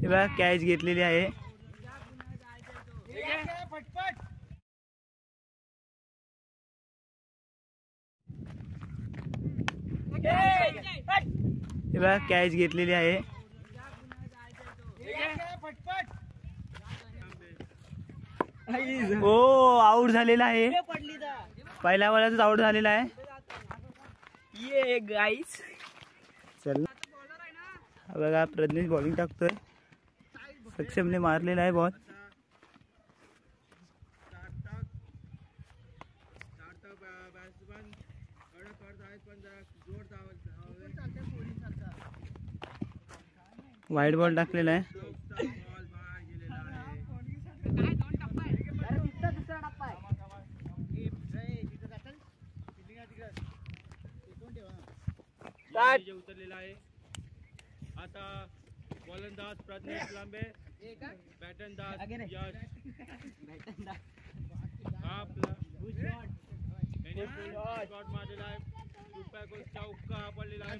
बघा कॅच घेतलेली आहे. बघा कॅच घेतलेली आहे. ओ आउट झालेला आहे. पहिल्या बॉलातच आउट झालेला आहे. ये गाईस चल बघा प्रज्ञेश बॉलिंग टाकतोय. सक्षमने मारलेला आहे बॉल. वाईट बॉल टाकलेला आहे. उतरलेला आहे. आता गोलंदाज प्रज्ञेश लांबे, बॅटनदाज यश. शॉट मारलेला आहे. चौका पडलेला आहे.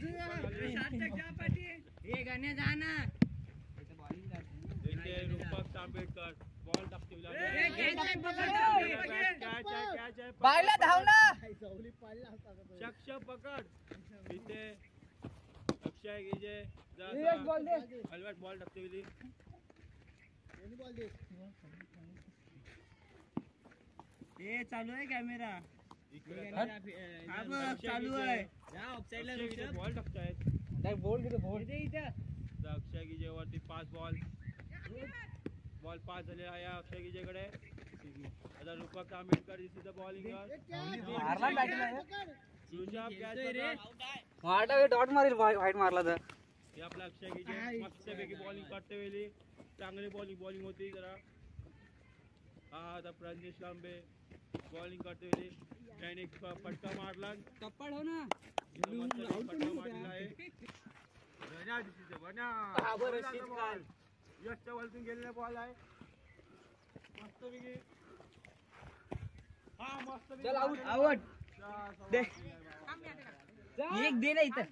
रूपक तांबेडकर बॉल टाकते. शक्ष पकड इथे अक्षय गिजे हलवट बॉल टाकते. हे चालू आहे कॅमेरा चालू आहे. बॉल टाकतायत. अक्षय गिजे वरती 5 बॉल पास झाले आहे अक्षय गिजेकडे. आता रूपक तांबेडकर इथे बॉलिंग डॉट मारेल वाईट मारला तर. आपला अक्षय गिजे मस्तपैकी बॉलिंग करते वेळी चांगली बॉलिंग होती जरा. हा आता प्रज्ञेश लांबे बॉलिंग करते वेळी त्याने फटका मारला. टप्पड हो ना फटका मारलेला आहे. यशच्या बॉलतून गेलेला बॉल आहे. मस्तपैकी हा मस्त आउट एक दे ना इथं.